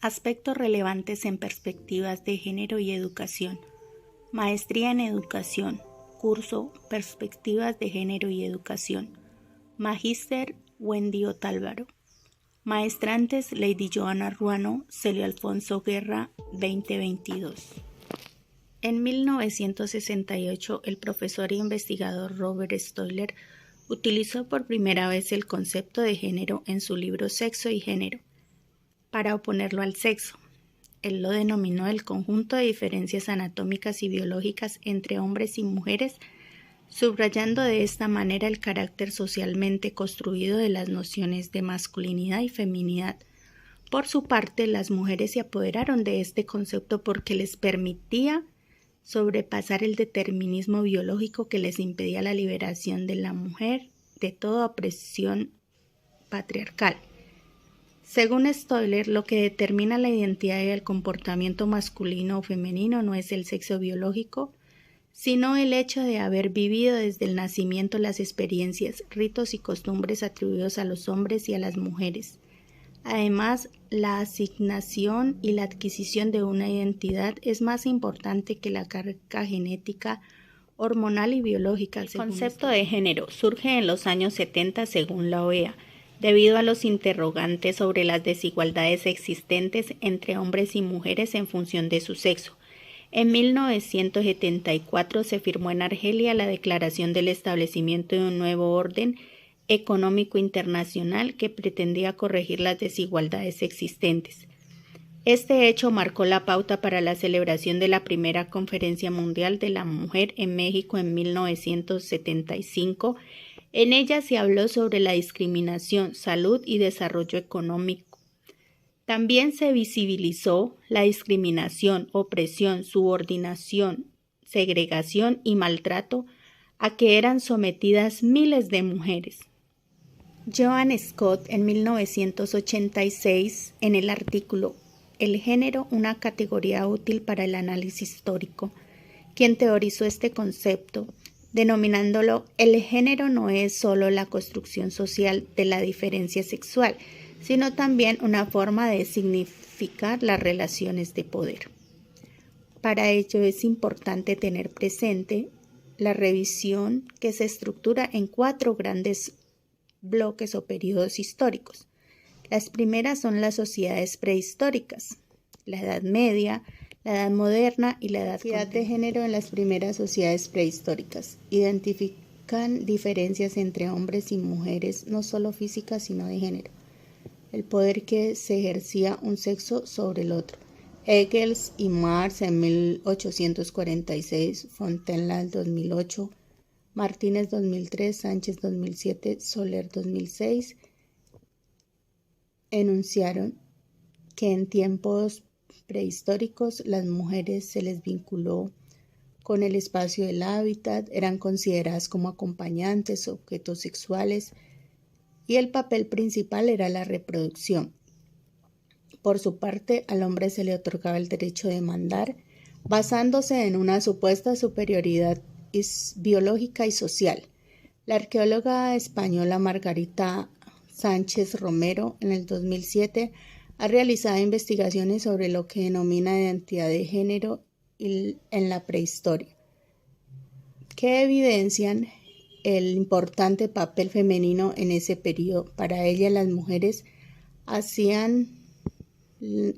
Aspectos relevantes en perspectivas de género y educación. Maestría en Educación. Curso Perspectivas de Género y Educación. Magíster Wendy Otálvaro. Maestrantes Lady Joana Ruano, Celio Alfonso Guerra, 2022. En 1968, el profesor e investigador Robert Stoller utilizó por primera vez el concepto de género en su libro Sexo y Género, para oponerlo al sexo. Él lo denominó el conjunto de diferencias anatómicas y biológicas entre hombres y mujeres, subrayando de esta manera el carácter socialmente construido de las nociones de masculinidad y feminidad. Por su parte, las mujeres se apoderaron de este concepto porque les permitía sobrepasar el determinismo biológico que les impedía la liberación de la mujer de toda opresión patriarcal. Según Stoller, lo que determina la identidad y el comportamiento masculino o femenino no es el sexo biológico, sino el hecho de haber vivido desde el nacimiento las experiencias, ritos y costumbres atribuidos a los hombres y a las mujeres. Además, la asignación y la adquisición de una identidad es más importante que la carga genética, hormonal y biológica. El concepto de género surge en los años 70 según la OEA, debido a los interrogantes sobre las desigualdades existentes entre hombres y mujeres en función de su sexo. En 1974 se firmó en Argelia la Declaración del Establecimiento de un Nuevo Orden Económico Internacional que pretendía corregir las desigualdades existentes. Este hecho marcó la pauta para la celebración de la primera Conferencia Mundial de la Mujer en México en 1975. En ella se habló sobre la discriminación, salud y desarrollo económico. También se visibilizó la discriminación, opresión, subordinación, segregación y maltrato a que eran sometidas miles de mujeres. Joan Scott, en 1986, en el artículo El género, una categoría útil para el análisis histórico, quien teorizó este concepto, denominándolo el género no es solo la construcción social de la diferencia sexual, sino también una forma de significar las relaciones de poder. Para ello es importante tener presente la revisión que se estructura en 4 grandes bloques o periodos históricos. Las primeras son las sociedades prehistóricas, la Edad Media, la Edad Moderna y la Edad de género en las primeras sociedades prehistóricas. Identifican diferencias entre hombres y mujeres, no solo físicas, sino de género. El poder que se ejercía un sexo sobre el otro. Engels y Marx en 1846, Fontenelle 2008, Martínez 2003, Sánchez 2007, Soler 2006, enunciaron que en tiempos prehistóricos las mujeres se les vinculó con el espacio del hábitat, eran consideradas como acompañantes, objetos sexuales, y el papel principal era la reproducción. Por su parte, al hombre se le otorgaba el derecho de mandar, basándose en una supuesta superioridad biológica y social. La arqueóloga española Margarita Sánchez Romero, en el 2007, ha realizado investigaciones sobre lo que denomina identidad de género en la prehistoria, que evidencian el importante papel femenino en ese periodo. Para ella, las mujeres hacían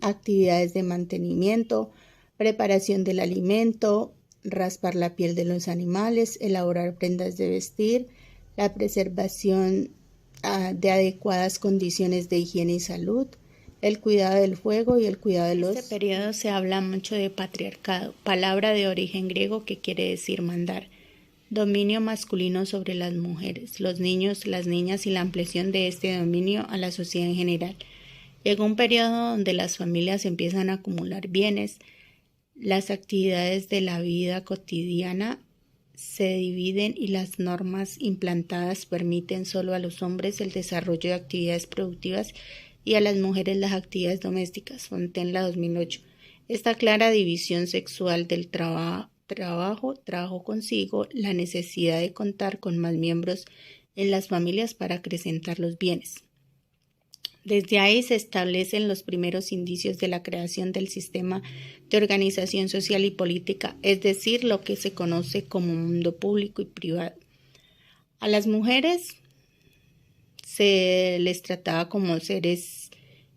actividades de mantenimiento, preparación del alimento, raspar la piel de los animales, elaborar prendas de vestir, la preservación de adecuadas condiciones de higiene y salud, el cuidado del fuego y el cuidado de los... En este periodo se habla mucho de patriarcado, palabra de origen griego que quiere decir mandar, dominio masculino sobre las mujeres, los niños, las niñas y la ampliación de este dominio a la sociedad en general. Llegó un periodo donde las familias empiezan a acumular bienes, las actividades de la vida cotidiana se dividen y las normas implantadas permiten solo a los hombres el desarrollo de actividades productivas y a las mujeres las actividades domésticas. Fontenelle 2008. Esta clara división sexual del trabajo trajo consigo la necesidad de contar con más miembros en las familias para acrecentar los bienes. Desde ahí se establecen los primeros indicios de la creación del sistema de organización social y política, es decir, lo que se conoce como mundo público y privado. A las mujeres se les trataba como seres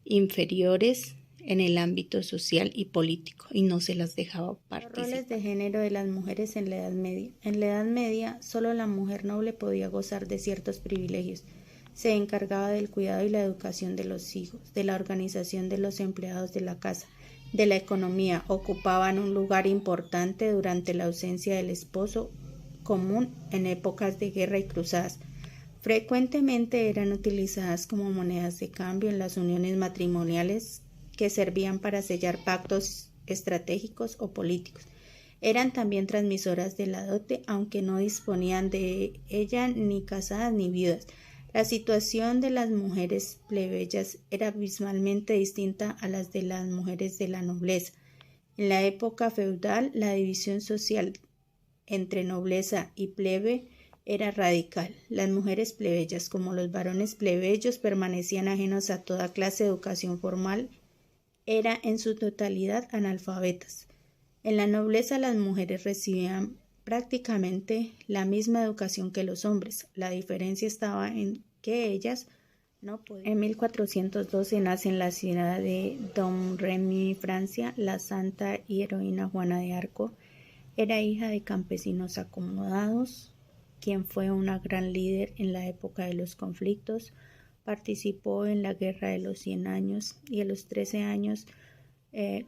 inferiores en el ámbito social y político y no se las dejaba participar. Los roles de género de las mujeres en la Edad Media. En la Edad Media, solo la mujer noble podía gozar de ciertos privilegios. Se encargaba del cuidado y la educación de los hijos, de la organización de los empleados de la casa, de la economía. Ocupaban un lugar importante durante la ausencia del esposo, común en épocas de guerra y cruzadas. Frecuentemente eran utilizadas como monedas de cambio en las uniones matrimoniales que servían para sellar pactos estratégicos o políticos. Eran también transmisoras de la dote, aunque no disponían de ella ni casadas ni viudas. La situación de las mujeres plebeyas era abismalmente distinta a las de las mujeres de la nobleza. En la época feudal, la división social entre nobleza y plebe era radical. Las mujeres plebeyas, como los varones plebeyos, permanecían ajenos a toda clase de educación formal, eran en su totalidad analfabetas. En la nobleza las mujeres recibían prácticamente la misma educación que los hombres. La diferencia estaba en que ellas no podían. En 1412 nace en la ciudad de Domremy, Francia, la santa y heroína Juana de Arco. Era hija de campesinos acomodados, quien fue una gran líder en la época de los conflictos. Participó en la Guerra de los 100 años y a los 13 años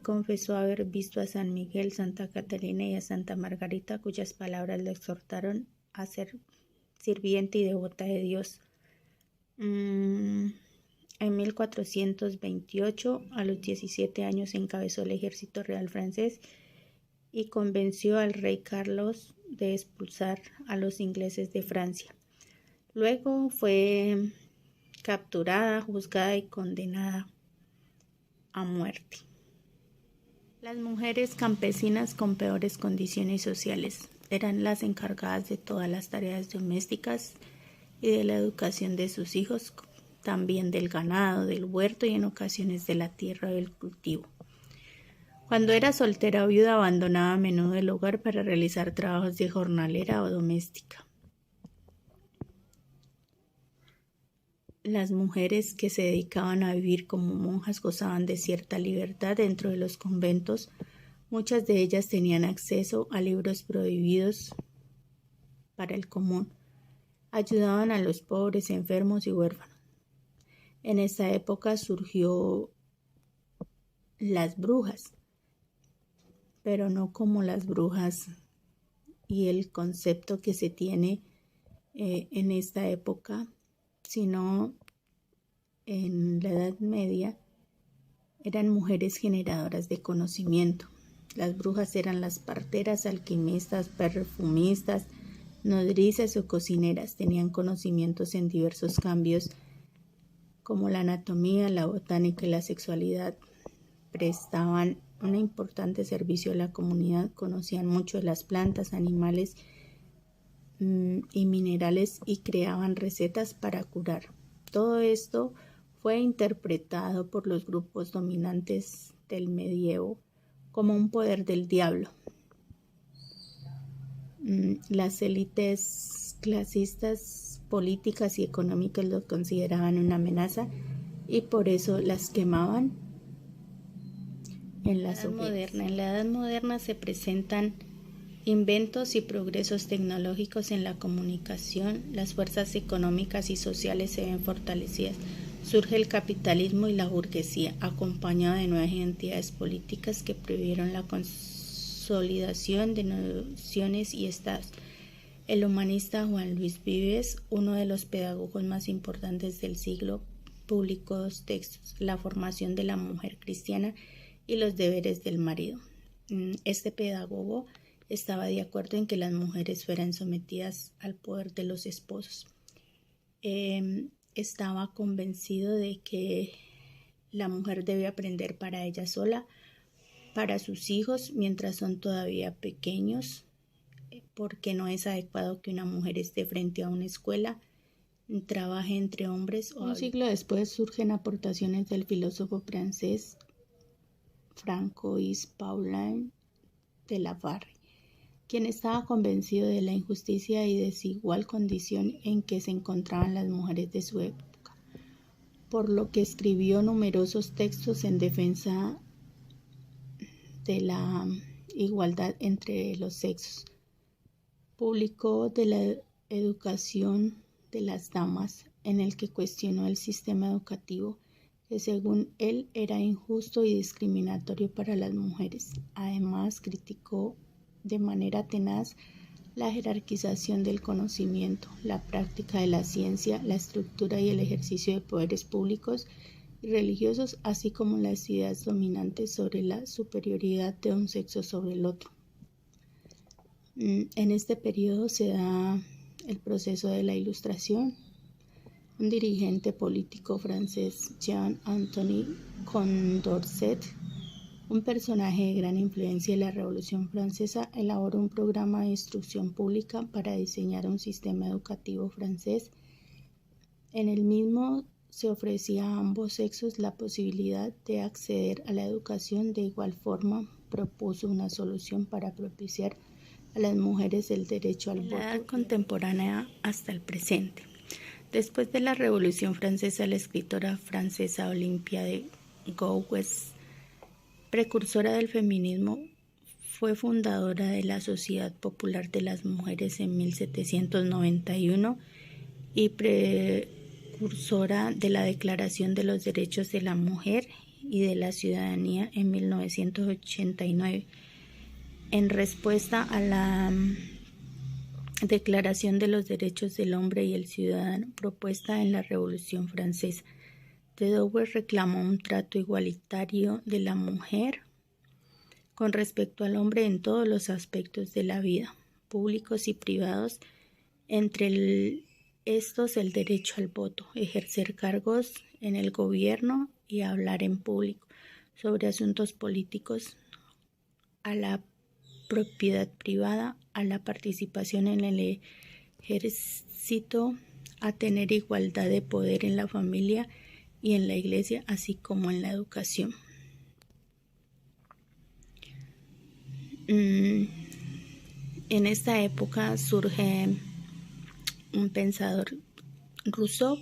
confesó haber visto a San Miguel, Santa Catalina y a Santa Margarita, cuyas palabras le exhortaron a ser sirviente y devota de Dios. En 1428, a los 17 años, encabezó el ejército real francés y convenció al rey Carlos de expulsar a los ingleses de Francia. Luego fue capturada, juzgada y condenada a muerte. Las mujeres campesinas con peores condiciones sociales eran las encargadas de todas las tareas domésticas y de la educación de sus hijos, también del ganado, del huerto y en ocasiones de la tierra o del cultivo. Cuando era soltera o viuda, abandonaba a menudo el hogar para realizar trabajos de jornalera o doméstica. Las mujeres que se dedicaban a vivir como monjas gozaban de cierta libertad dentro de los conventos. Muchas de ellas tenían acceso a libros prohibidos para el común. Ayudaban a los pobres, enfermos y huérfanos. En esta época surgió las brujas, pero no como las brujas y el concepto que se tiene en esta época, sino en la Edad Media eran mujeres generadoras de conocimiento. Las brujas eran las parteras, alquimistas, perfumistas, nodrizas o cocineras. Tenían conocimientos en diversos cambios como la anatomía, la botánica y la sexualidad. Prestaban un importante servicio a la comunidad, conocían mucho de las plantas, animales y minerales y creaban recetas para curar. Todo esto fue interpretado por los grupos dominantes del medievo como un poder del diablo. Las élites clasistas, políticas y económicas lo consideraban una amenaza y por eso las quemaban en las hogueras. En la Edad Moderna se presentan inventos y progresos tecnológicos en la comunicación. Las fuerzas económicas y sociales se ven fortalecidas. Surge el capitalismo y la burguesía, acompañado de nuevas identidades políticas que prohibieron la consolidación de naciones y estados. El humanista Juan Luis Vives, uno de los pedagogos más importantes del siglo, publicó 2 textos: La formación de la mujer cristiana y Los deberes del marido. Este pedagogo estaba de acuerdo en que las mujeres fueran sometidas al poder de los esposos. Estaba convencido de que la mujer debe aprender para ella sola, para sus hijos mientras son todavía pequeños, porque no es adecuado que una mujer esté frente a una escuela trabaje entre hombres. Un siglo después surgen aportaciones del filósofo francés Francois Paulin de Labarre, quien estaba convencido de la injusticia y desigual condición en que se encontraban las mujeres de su época, por lo que escribió numerosos textos en defensa de la igualdad entre los sexos. Publicó de la educación de las damas, en el que cuestionó el sistema educativo que según él era injusto y discriminatorio para las mujeres. Además, criticó de manera tenaz la jerarquización del conocimiento, la práctica de la ciencia, la estructura y el ejercicio de poderes públicos y religiosos, así como las ideas dominantes sobre la superioridad de un sexo sobre el otro. En este periodo se da el proceso de la Ilustración. Un dirigente político francés, Jean-Antoine Condorcet, un personaje de gran influencia en la Revolución Francesa, elaboró un programa de instrucción pública para diseñar un sistema educativo francés. En el mismo se ofrecía a ambos sexos la posibilidad de acceder a la educación. De igual forma, propuso una solución para propiciar a las mujeres el derecho al voto. La edad contemporánea hasta el presente. Después de la Revolución Francesa, la escritora francesa Olympia de Gouges, precursora del feminismo, fue fundadora de la Sociedad Popular de las Mujeres en 1791 y precursora de la Declaración de los Derechos de la Mujer y de la Ciudadanía en 1989. En respuesta a la Declaración de los Derechos del Hombre y el Ciudadano propuesta en la Revolución Francesa, de Douai reclamó un trato igualitario de la mujer con respecto al hombre en todos los aspectos de la vida, públicos y privados, entre estos el derecho al voto, ejercer cargos en el gobierno y hablar en público sobre asuntos políticos, a la propiedad privada, a la participación en el ejército, a tener igualdad de poder en la familia y en la iglesia, así como en la educación. En esta época surge un pensador, Rousseau,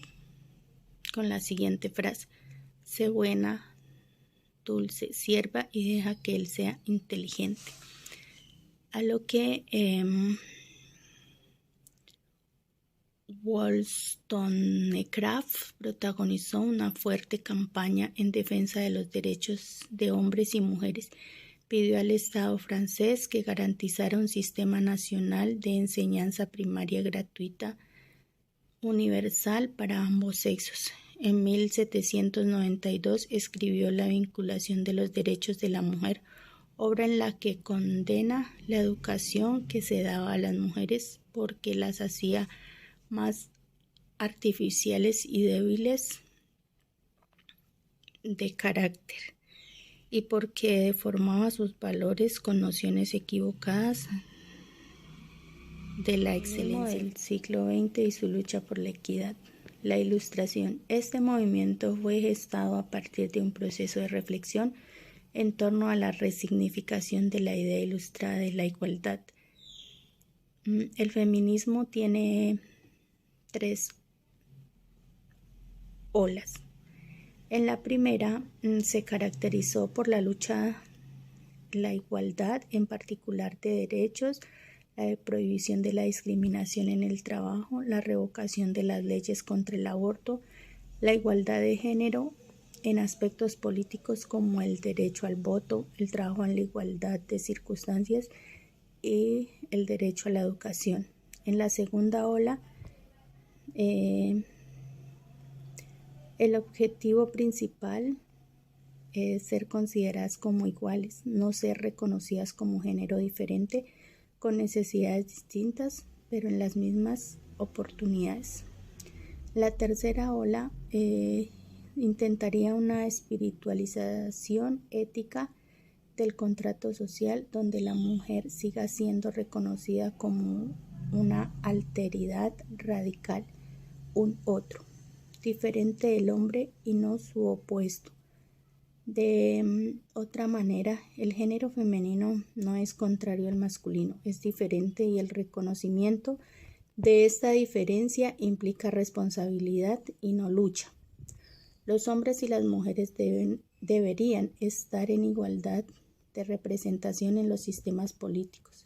con la siguiente frase: sé buena, dulce, sierva y deja que él sea inteligente. A lo que Wollstonecraft protagonizó una fuerte campaña en defensa de los derechos de hombres y mujeres. Pidió al Estado francés que garantizara un sistema nacional de enseñanza primaria gratuita universal para ambos sexos. En 1792 escribió La vinculación de los derechos de la mujer, obra en la que condena la educación que se daba a las mujeres porque las hacía más artificiales y débiles de carácter, y porque deformaba sus valores con nociones equivocadas de la excelencia. Del siglo XX y su lucha por la equidad. La Ilustración. Este movimiento fue gestado a partir de un proceso de reflexión en torno a la resignificación de la idea ilustrada de la igualdad. El feminismo tiene 3 olas. En la primera se caracterizó por la lucha, la igualdad, en particular de derechos, la prohibición de la discriminación en el trabajo, la revocación de las leyes contra el aborto, la igualdad de género en aspectos políticos como el derecho al voto, el trabajo en la igualdad de circunstancias y el derecho a la educación. En la segunda ola, el objetivo principal es ser consideradas como iguales, no ser reconocidas como género diferente, con necesidades distintas, pero en las mismas oportunidades. La tercera ola intentaría una espiritualización ética del contrato social, donde la mujer siga siendo reconocida como una alteridad radical, un otro, diferente del hombre y no su opuesto. De otra manera, el género femenino no es contrario al masculino, es diferente y el reconocimiento de esta diferencia implica responsabilidad y no lucha. Los hombres y las mujeres deberían estar en igualdad de representación en los sistemas políticos,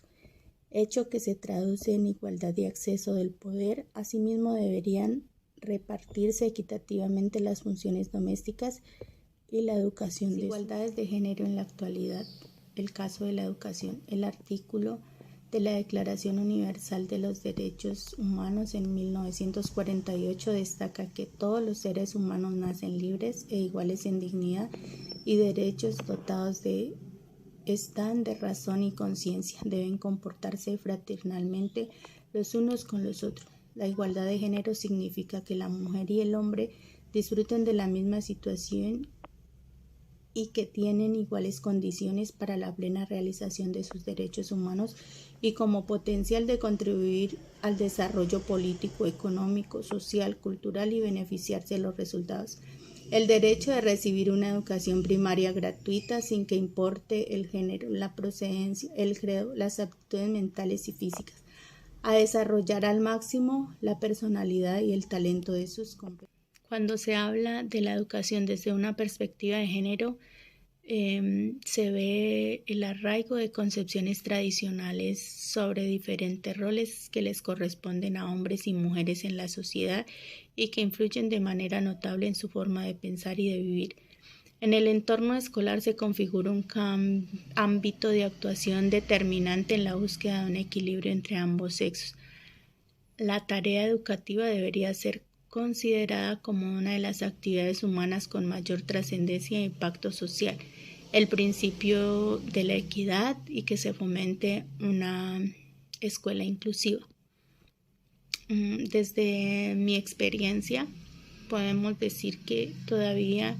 hecho que se traduce en igualdad de acceso del poder. Asimismo, deberían repartirse equitativamente las funciones domésticas y la educación. Desigualdades de género en la actualidad. El caso de la educación. El artículo de la Declaración Universal de los Derechos Humanos en 1948 destaca que todos los seres humanos nacen libres e iguales en dignidad y derechos, están de razón y conciencia, deben comportarse fraternalmente los unos con los otros. La igualdad de género significa que la mujer y el hombre disfruten de la misma situación y que tienen iguales condiciones para la plena realización de sus derechos humanos y como potencial de contribuir al desarrollo político, económico, social, cultural y beneficiarse de los resultados. El derecho de recibir una educación primaria gratuita sin que importe el género, la procedencia, el credo, las aptitudes mentales y físicas, a desarrollar al máximo la personalidad y el talento de sus compañeros. Cuando se habla de la educación desde una perspectiva de género, se ve el arraigo de concepciones tradicionales sobre diferentes roles que les corresponden a hombres y mujeres en la sociedad y que influyen de manera notable en su forma de pensar y de vivir. En el entorno escolar se configura un ámbito de actuación determinante en la búsqueda de un equilibrio entre ambos sexos. La tarea educativa debería ser considerada como una de las actividades humanas con mayor trascendencia e impacto social. El principio de la equidad y que se fomente una escuela inclusiva. Desde mi experiencia, podemos decir que todavía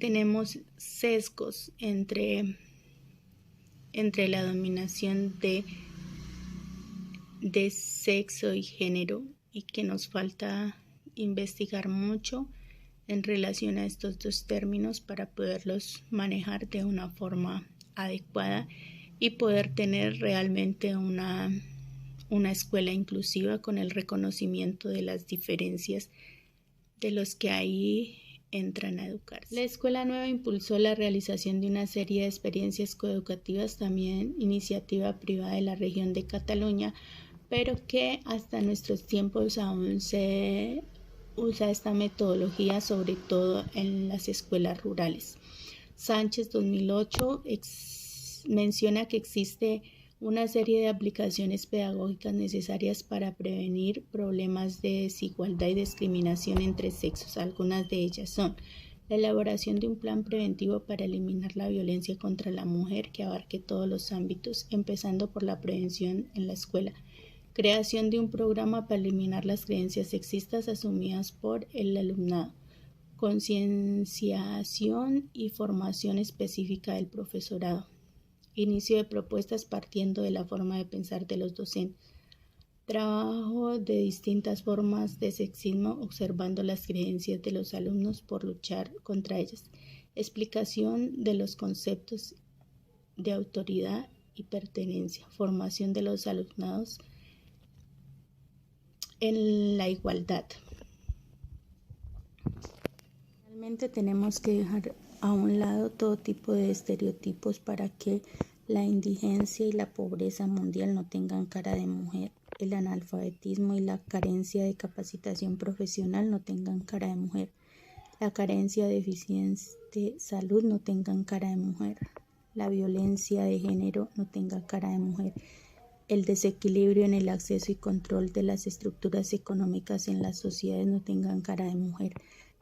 tenemos sesgos entre la dominación de sexo y género y que nos falta investigar mucho en relación a estos dos términos para poderlos manejar de una forma adecuada y poder tener realmente una escuela inclusiva con el reconocimiento de las diferencias de los que ahí entran a educarse. La Escuela Nueva impulsó la realización de una serie de experiencias coeducativas, también iniciativa privada de la región de Cataluña, pero que hasta nuestros tiempos aún se usa esta metodología, sobre todo en las escuelas rurales. Sánchez 2008 menciona que existe una serie de aplicaciones pedagógicas necesarias para prevenir problemas de desigualdad y discriminación entre sexos. Algunas de ellas son la elaboración de un plan preventivo para eliminar la violencia contra la mujer que abarque todos los ámbitos, empezando por la prevención en la escuela. Creación de un programa para eliminar las creencias sexistas asumidas por el alumnado. Concienciación y formación específica del profesorado. Inicio de propuestas partiendo de la forma de pensar de los docentes. Trabajo de distintas formas de sexismo observando las creencias de los alumnos por luchar contra ellas. Explicación de los conceptos de autoridad y pertenencia. Formación de los alumnados en la igualdad. Realmente tenemos que dejar a un lado todo tipo de estereotipos para que la indigencia y la pobreza mundial no tengan cara de mujer, el analfabetismo y la carencia de capacitación profesional no tengan cara de mujer, la carencia de eficiente salud no tengan cara de mujer, la violencia de género no tenga cara de mujer, el desequilibrio en el acceso y control de las estructuras económicas en las sociedades no tengan cara de mujer,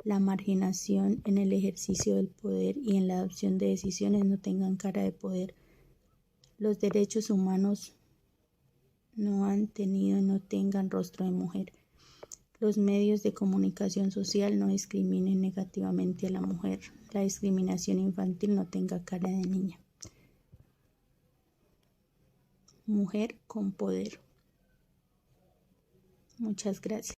la marginación en el ejercicio del poder y en la adopción de decisiones no tengan cara de poder. Los derechos humanos no han tenido y no tengan rostro de mujer. Los medios de comunicación social no discriminen negativamente a la mujer. La discriminación infantil no tenga cara de niña. Mujer con poder. Muchas gracias.